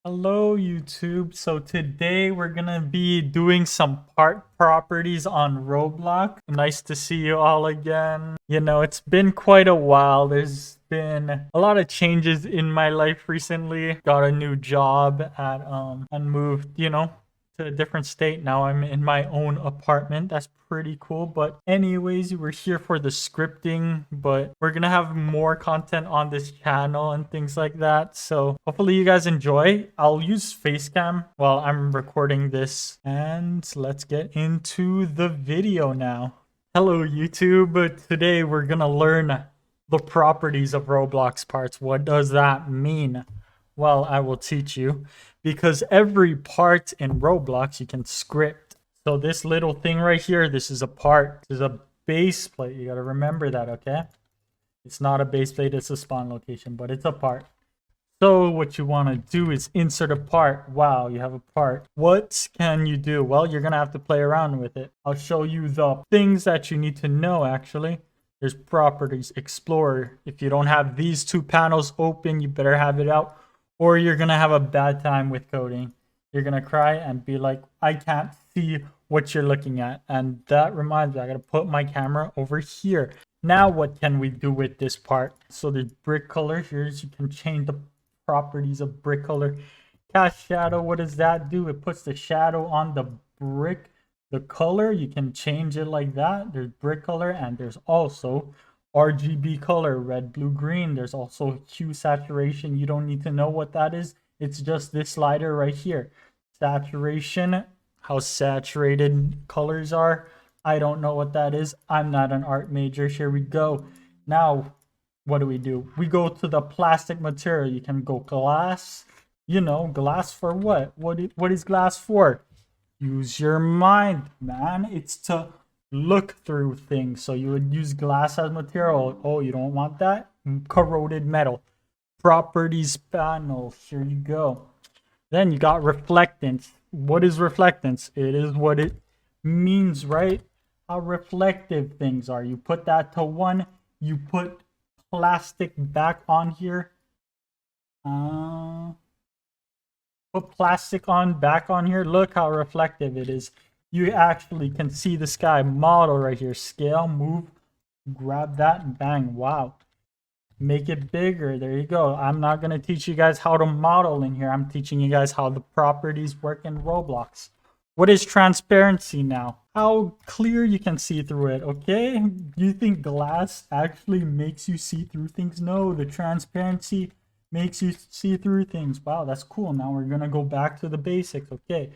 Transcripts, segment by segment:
Hello YouTube. So today we're gonna be doing some part properties on Roblox. Nice to see you all again. You know, it's been quite a while. There's been a lot of changes in my life recently. Got a new job at and moved, to a different state. Now I'm in my own apartment. That's pretty cool. But anyways, we're here for the scripting, but we're gonna have more content on this channel and things like that. So hopefully you guys enjoy. I'll use Facecam while I'm recording this. And let's get into the video now. Hello YouTube. Today we're gonna learn the properties of Roblox parts. What does that mean? Well, I will teach you, because every part in Roblox you can script. So this little thing right here, this is a part. This is a base plate. You got to remember that, okay? It's not a base plate, it's a spawn location, but it's a part. So what you want to do is insert a part. Wow, you have a part. What can you do? Well, you're going to have to play around with it. I'll show you the things that you need to know, actually. There's properties, explorer. If you don't have these two panels open, you better have it out, or you're going to have a bad time with coding. You're going to cry and be like, I can't see what you're looking at. And that reminds me, I got to put my camera over here. Now, what can we do with this part? So there's brick color. Here's, you can change the properties of brick color. Cast shadow, what does that do? It puts the shadow on the brick. The color, you can change it like that. There's brick color, and there's also RGB color, red, blue, green. There's also hue saturation. You don't need to know what that is. It's just this slider right here. Saturation, how saturated colors are. I don't know what that is. I'm not an art major. Here we go. Now, what do? We go to the plastic material. You can go glass. Glass for what? What is glass for? Use your mind, man. It's to look through things. So you would use glass as material. Oh, you don't want that? Corroded metal. Properties panel. Here you go. Then you got reflectance. What is reflectance? It is what it means, right? How reflective things are. You put that to 1. You put plastic back on here. Put plastic back on here. Look how reflective it is. You actually can see the sky. Model right here. Scale, move, grab that, and bang. Wow. Make it bigger. There you go. I'm not going to teach you guys how to model in here. I'm teaching you guys how the properties work in Roblox. What is transparency now? How clear you can see through it, okay? You think glass actually makes you see through things? No, the transparency makes you see through things. Wow, that's cool. Now we're going to go back to the basics, okay?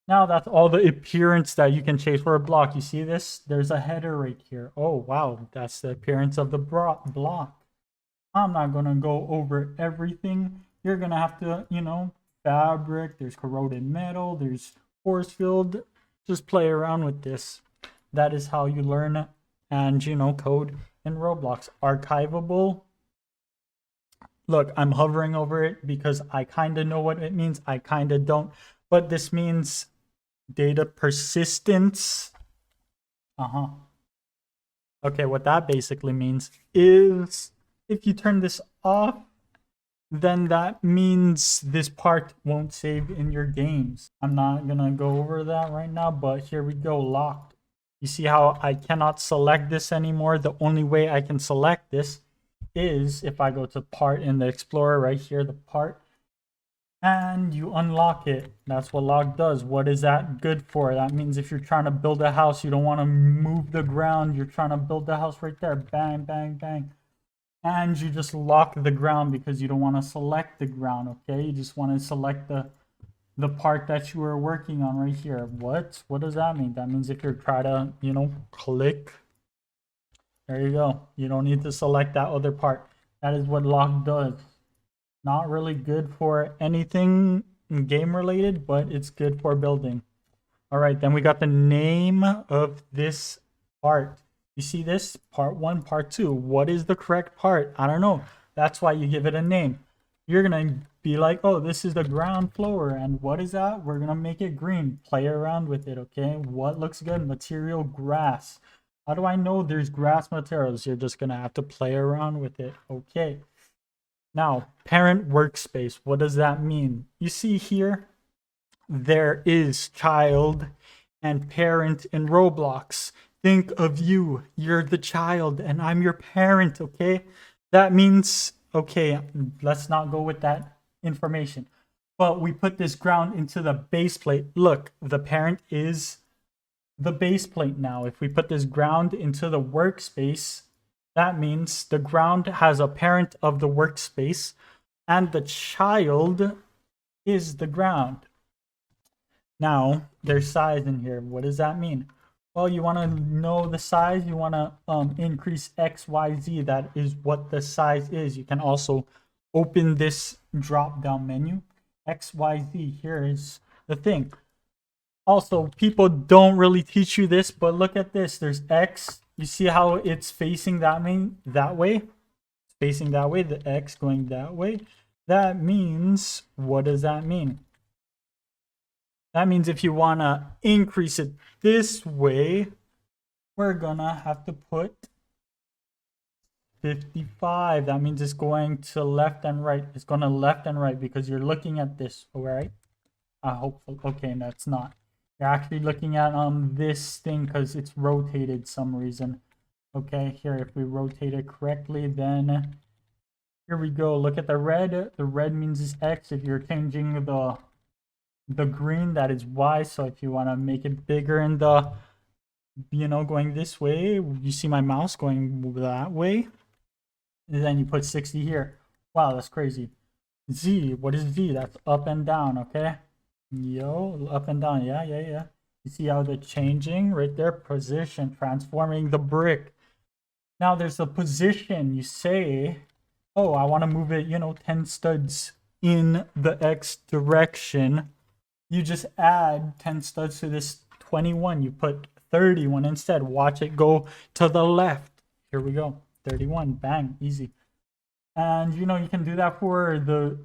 Now that's all the appearance that you can change for a block. You see this? There's a header right here. Oh, wow, that's the appearance of the block. I'm not going to go over everything. You're going to have to, fabric, there's corroded metal, there's force field. Just play around with this. That is how you learn and, code in Roblox. Archivable. Look, I'm hovering over it because I kind of know what it means. I kind of don't. But this means data persistence. Okay, what that basically means is if you turn this off, then that means this part won't save in your games. I'm not gonna go over that right now, but here we go, locked. You see how I cannot select this anymore? The only way I can select this is if I go to part in the Explorer right here, the part, and you unlock it. That's what lock does. What is that good for? That means if you're trying to build a house, you don't want to move the ground, you're trying to build the house right there, bang, bang, bang. And you just lock the ground because you don't want to select the ground, okay? You just want to select the part that you are working on right here. What does that mean? That means if you're trying to, click, there you go. You don't need to select that other part. That is what lock does. Not really good for anything game related, but it's good for building. All right, then we got the name of this part. You see this? Part 1, part 2. What is the correct part? I don't know. That's why you give it a name. You're going to be like, oh, this is the ground floor. And what is that? We're going to make it green. Play around with it, okay? What looks good? Material, grass. How do I know there's grass materials? You're just going to have to play around with it, okay? Now, parent workspace, what does that mean? You see here, there is child and parent in Roblox. Think of you, you're the child and I'm your parent, okay? That means, okay, let's not go with that information. But we put this ground into the base plate. Look, the parent is the base plate now. If we put this ground into the workspace, that means the ground has a parent of the workspace and the child is the ground. Now, there's size in here. What does that mean? Well, you want to know the size. You want to increase X, Y, Z. That is what the size is. You can also open this drop-down menu. X, Y, Z. Here is the thing. Also, people don't really teach you this, but look at this. There's X. You see how it's facing that way? It's facing that way. The X going that way. That means, what does that mean? That means if you want to increase it this way, we're going to have to put 55. That means it's going to left and right. It's going to left and right because you're looking at this, all right? I hope, okay, no, it's not. You're actually looking at this thing because it's rotated some reason. Okay, here, if we rotate it correctly, then here we go. Look at the red. The red means it's X. If you're changing the green, that is Y. So if you want to make it bigger in the, going this way, you see my mouse going that way, and then you put 60 here. Wow, that's crazy. Z, what is Z? That's up and down, okay? Yo, up and down, yeah. You see how they're changing right there? Position, transforming the brick. Now there's a position. You say, oh, I want to move it, 10 studs in the X direction. You just add 10 studs to this 21. You put 31 instead. Watch it go to the left. Here we go. 31. Bang. Easy. And, you can do that for the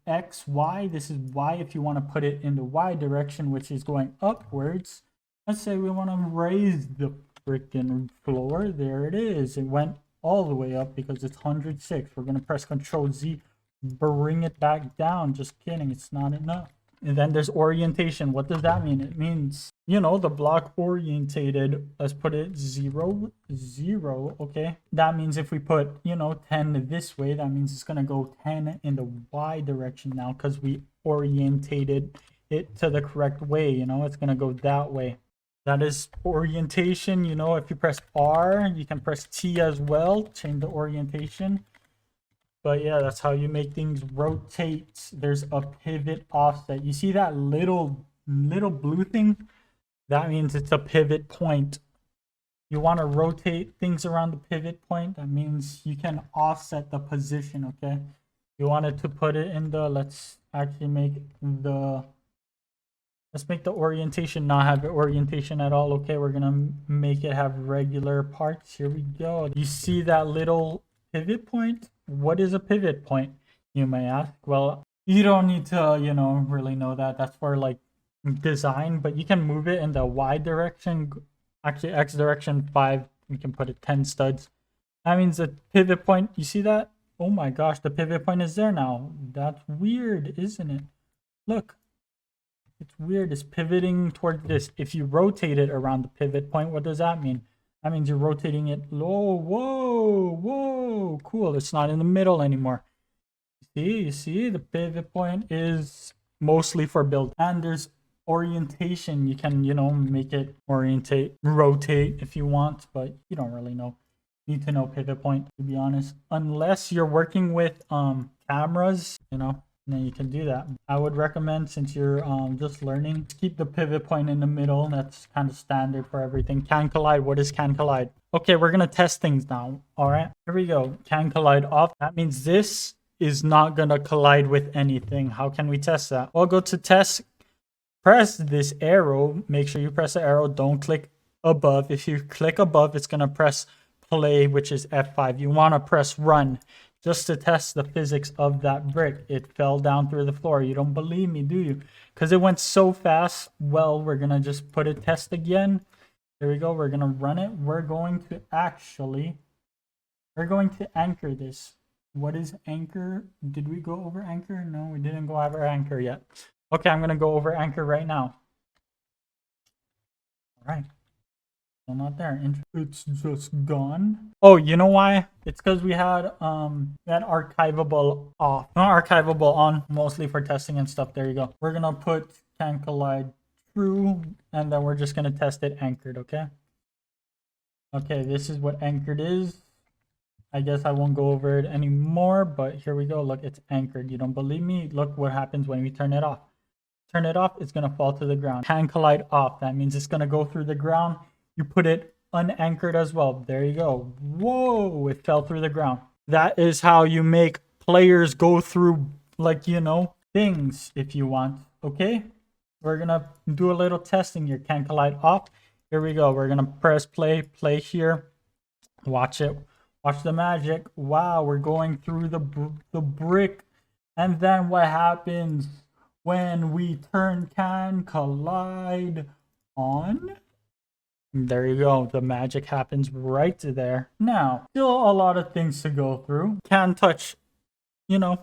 X, Y. This is Y if you want to put it in the Y direction, which is going upwards. Let's say we want to raise the freaking floor. There it is. It went all the way up because it's 106. We're going to press Control Z. Bring it back down. Just kidding. It's not enough. And then there's orientation. What does that mean? It means, the block orientated. Let's put it 0, 0. Okay. That means if we put, 10 this way, that means it's going to go 10 in the Y direction now because we orientated it to the correct way. It's going to go that way. That is orientation. If you press R, you can press T as well. Change the orientation. But yeah, that's how you make things rotate. There's a pivot offset. You see that little blue thing? That means it's a pivot point. You want to rotate things around the pivot point. That means you can offset the position, okay? You wanted to put it in the, let's make the orientation not have orientation at all. Okay, we're going to make it have regular parts. Here we go. You see that little pivot point? What is a pivot point, you may ask? Well, you don't need to, really know that. That's for like design, but you can move it in the Y direction. Actually, X direction 5. You can put it 10 studs. That means a pivot point. You see that? Oh my gosh, the pivot point is there now. That's weird, isn't it? Look, it's weird. It's pivoting toward this. If you rotate it around the pivot point, what does that mean? That means you're rotating it low. Whoa, cool. It's not in the middle anymore. You see, the pivot point is mostly for build. And there's orientation. You can, make it rotate if you want, but you don't really need to know pivot point, to be honest. Unless you're working with cameras, then you can do that. I would recommend, since you're just learning, keep the pivot point in the middle. That's kind of standard for everything. Can collide. What is can collide? Okay, we're gonna test things now. All right, here we go. Can collide off. That means this is not gonna collide with anything. How can we test that? Well, go to test, press this arrow. Make sure you press the arrow. Don't click above. If you click above, it's gonna press play, which is F5. You want to press run just to test the physics of that brick. It fell down through the floor. You don't believe me, do you? Because it went so fast. Well, we're going to just put a test again. There we go. We're going to run it. We're going to anchor this. What is anchor? Did we go over anchor? No, we didn't go over anchor yet. Okay, I'm gonna go over anchor right now. All right. Still not there. It's just gone. Oh, you know why? It's because we had that archivable off. Not archivable on, mostly for testing and stuff. There you go. We're gonna put can collide true, and then we're just gonna test it anchored, okay? Okay, this is what anchored is. I guess I won't go over it anymore, but here we go. Look, it's anchored. You don't believe me? Look what happens when we turn it off. Turn it off, it's gonna fall to the ground. Can collide off. That means it's gonna go through the ground. You put it unanchored as well. There you go. Whoa, it fell through the ground. That is how you make players go through, like, you know, things if you want. Okay, we're gonna do a little testing here. Can collide off. Here we go. We're gonna press play here. Watch it. Watch the magic. Wow, we're going through the brick. And then what happens when we turn can collide on? There you go. The magic happens right there. Now, still a lot of things to go through. Can touch, you know,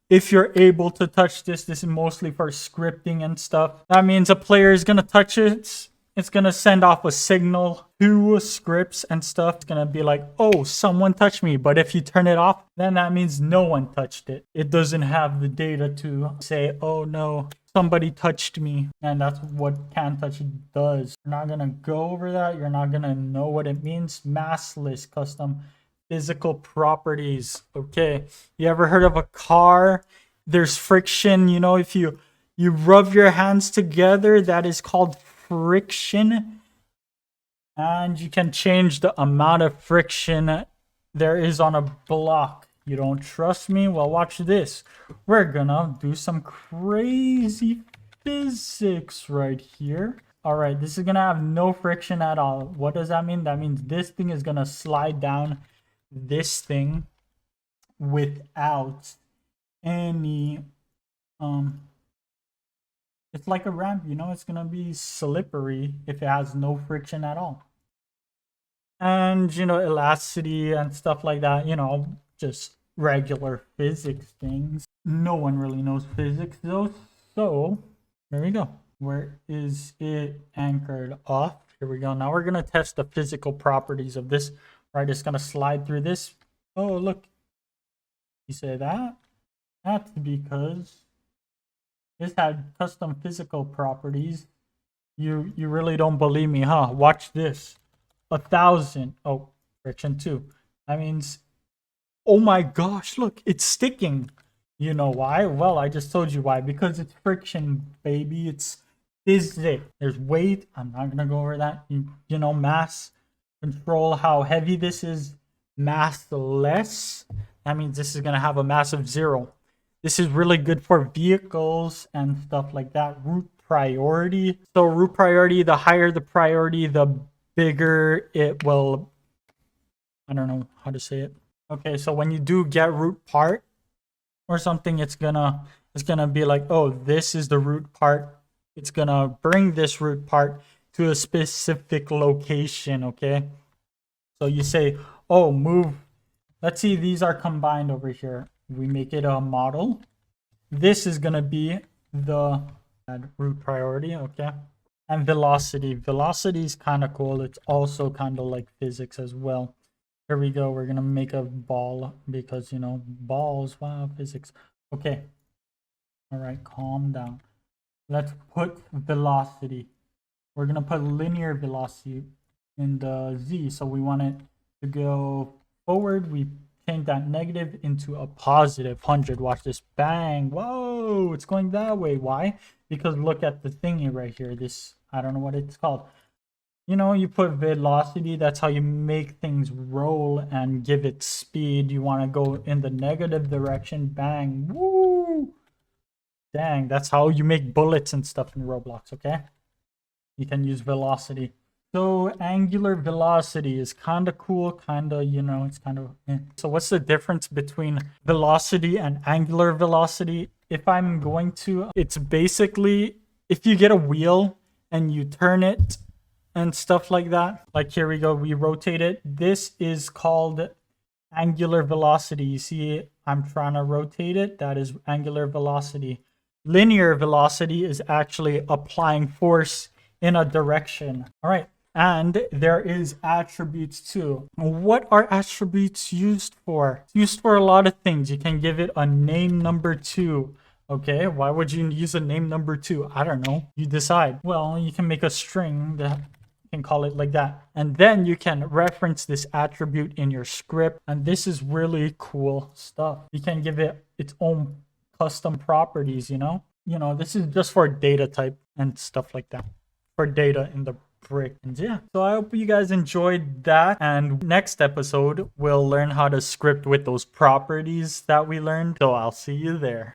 if you're able to touch this is mostly for scripting and stuff. That means a player is going to touch it. It's going to send off a signal to scripts and stuff. It's going to be like, oh, someone touched me. But if you turn it off, then that means no one touched it. It doesn't have the data to say, oh, no, somebody touched me. And that's what can touch does. You're not going to go over that. You're not going to know what it means. Massless custom physical properties. Okay. You ever heard of a car? There's friction. You know, if you rub your hands together, that is called friction, and you can change the amount of friction there is on a block. You don't trust me? Well, watch this. We're gonna do some crazy physics right here. All right, this is gonna have no friction at all. What does that mean? That means this thing is gonna slide down this thing without any it's like a ramp, you know, it's gonna be slippery if it has no friction at all. And, you know, elasticity and stuff like that, you know, just regular physics things. No one really knows physics though, so there we go. Where is it anchored off? Here we go. Now we're gonna test the physical properties of this. Right, it's gonna slide through this. Oh, look. You say that? That's because this had custom physical properties. You really don't believe me, huh? Watch this. 1,000. Oh, friction 2. That means, oh my gosh, look, it's sticking. You know why? Well, I just told you why. Because it's friction, baby. It's physics. There's weight. I'm not gonna go over that. You know, mass. Control how heavy this is. Massless. That means this is gonna have a mass of 0. This is really good for vehicles and stuff like that. Root priority. So root priority, the higher the priority, the bigger it will. I don't know how to say it. Okay, so when you do get root part or something, it's gonna be like, oh, this is the root part. It's gonna bring this root part to a specific location, okay? So you say, oh, move. Let's see, these are combined over here. We make it a model. This is gonna be the root priority, okay? And velocity. Velocity is kind of cool. It's also kind of like physics as well. Here we go. We're gonna make a ball because, you know, balls. Wow, physics. Okay. All right, calm down. Let's put velocity. We're gonna put linear velocity in the z. So we want it to go forward. We change that negative into a positive 100. Watch this. Bang. Whoa, it's going that way. Why? Because look at the thingy right here. This, I don't know what it's called. You know, you put velocity. That's how you make things roll and give it speed. You want to go in the negative direction. Bang. Woo. Dang. That's how you make bullets and stuff in Roblox, okay? You can use velocity. So angular velocity is kind of cool, kind of, you know, it's kind of... So what's the difference between velocity and angular velocity? If I'm going to... It's basically, if you get a wheel and you turn it and stuff like that. Like here we go, we rotate it. This is called Angular velocity, you see I'm trying to rotate it. That is angular velocity. Linear velocity is actually applying force in a direction. All right. And there is attributes too. What are attributes used for? It's used for a lot of things. You can give it a name number 2. Okay, why would you use a name number 2? I don't know. You decide. Well, you can make a string that can call it like that. And then you can reference this attribute in your script. And this is really cool stuff. You can give it its own custom properties, you know? This is just for data type and stuff like that. For data in the brick. And yeah, so I hope you guys enjoyed that. And next episode, we'll learn how to script with those properties that we learned. So I'll see you there.